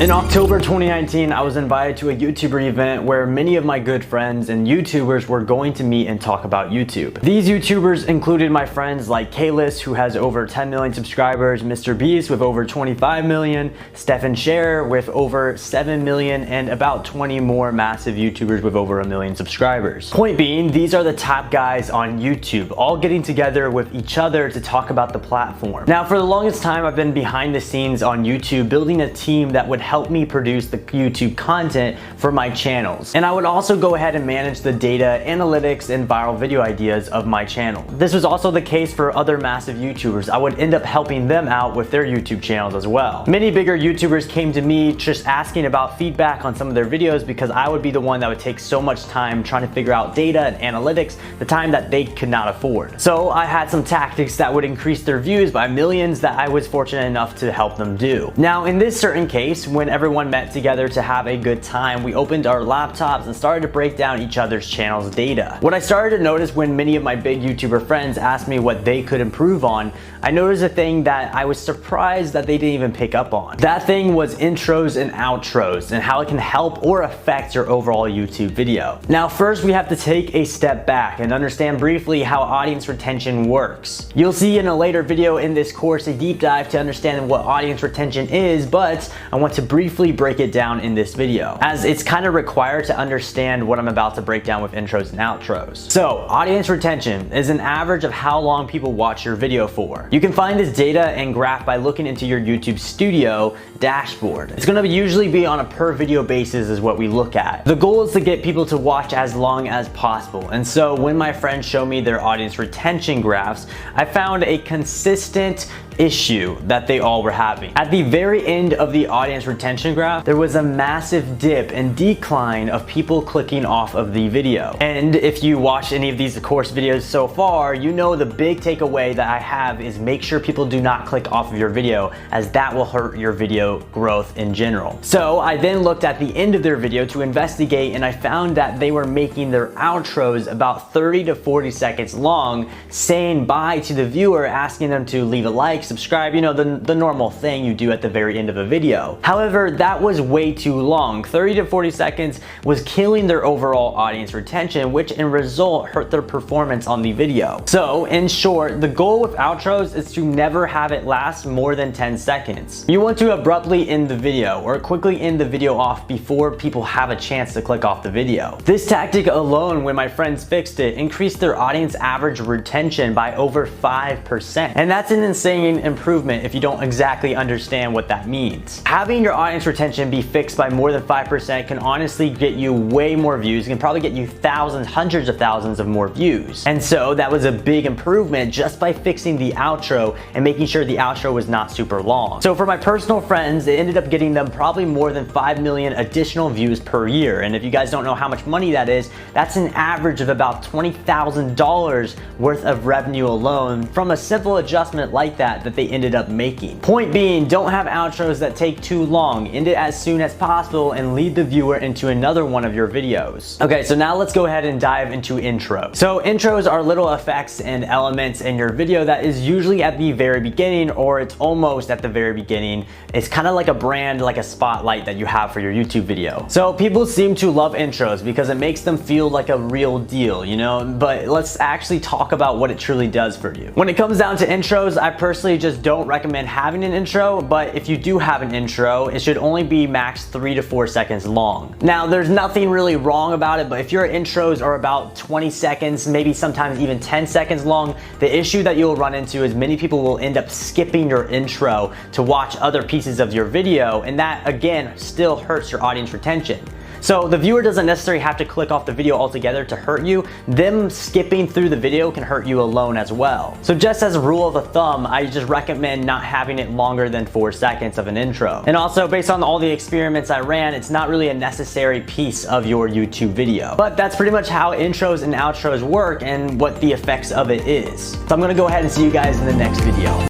In October 2019, I was invited to a YouTuber event where many of my good friends and YouTubers were going to meet and talk about YouTube. These YouTubers included my friends like Kalis, who has over 10 million subscribers, Mr. Beast with over 25 million, Stefan Scherer with over 7 million, and about 20 more massive YouTubers with over 1 million subscribers. Point being, these are the top guys on YouTube, all getting together with each other to talk about the platform. Now, for the longest time, I've been behind the scenes on YouTube, building a team that would help me produce the YouTube content for my channels. And I would also go ahead and manage the data, analytics, and viral video ideas of my channel. This was also the case for other massive YouTubers. I would end up helping them out with their YouTube channels as well. Many bigger YouTubers came to me just asking about feedback on some of their videos because I would be the one that would take so much time trying to figure out data and analytics, the time that they could not afford. So I had some tactics that would increase their views by millions that I was fortunate enough to help them do. Now, in this certain case, when everyone met together to have a good time, we opened our laptops and started to break down each other's channel's data. What I started to notice when many of my big YouTuber friends asked me what they could improve on, I noticed a thing that I was surprised that they didn't even pick up on. That thing was intros and outros and how it can help or affect your overall YouTube video. Now, first we have to take a step back and understand briefly how audience retention works. You'll see in a later video in this course a deep dive to understand what audience retention is, but I want to briefly break it down in this video, as it's kind of required to understand what I'm about to break down with intros and outros. So, audience retention is an average of how long people watch your video for. You can find this data and graph by looking into your YouTube Studio dashboard. It's going to usually be on a per video basis is what we look at. The goal is to get people to watch as long as possible, and so when my friends show me their audience retention graphs, I found a consistent issue that they all were having. At the very end of the audience retention graph, there was a massive dip and decline of people clicking off of the video. And if you watched any of these course videos so far, you know the big takeaway that I have is make sure people do not click off of your video, as that will hurt your video growth in general. So I then looked at the end of their video to investigate, and I found that they were making their outros about 30 to 40 seconds long, saying bye to the viewer, asking them to leave a like, subscribe, you know, the normal thing you do at the very end of a video. However, that was way too long. 30 to 40 seconds was killing their overall audience retention, which in result hurt their performance on the video. So in short, the goal with outros is to never have it last more than 10 seconds. You want to abruptly end the video or quickly end the video off before people have a chance to click off the video. This tactic alone, when my friends fixed it, increased their audience average retention by over 5%. And that's an insane improvement if you don't exactly understand what that means. Having your audience retention be fixed by more than 5% can honestly get you way more views. It can probably get you thousands, hundreds of thousands of more views. And so that was a big improvement just by fixing the outro and making sure the outro was not super long. So for my personal friends, it ended up getting them probably more than 5 million additional views per year. And if you guys don't know how much money that is, that's an average of about $20,000 worth of revenue alone from a simple adjustment like that they ended up making. Point being, don't have outros that take too long. End it as soon as possible and lead the viewer into another one of your videos. Okay, so now let's go ahead and dive into intros. So intros are little effects and elements in your video that is usually at the very beginning, or it's almost at the very beginning. It's kind of like a brand, like a spotlight that you have for your YouTube video. So people seem to love intros because it makes them feel like a real deal, you know, but let's actually talk about what it truly does for you. When it comes down to intros, I personally just don't recommend having an intro, but if you do have an intro, it should only be max 3 to 4 seconds long. Now, there's nothing really wrong about it, but if your intros are about 20 seconds, maybe sometimes even 10 seconds long, the issue that you'll run into is many people will end up skipping your intro to watch other pieces of your video, and that again still hurts your audience retention. So the viewer doesn't necessarily have to click off the video altogether to hurt you. Them skipping through the video can hurt you alone as well. So just as a rule of thumb, I just recommend not having it longer than 4 seconds of an intro. And also, based on all the experiments I ran, it's not really a necessary piece of your YouTube video. But that's pretty much how intros and outros work and what the effects of it is. So I'm gonna go ahead and see you guys in the next video.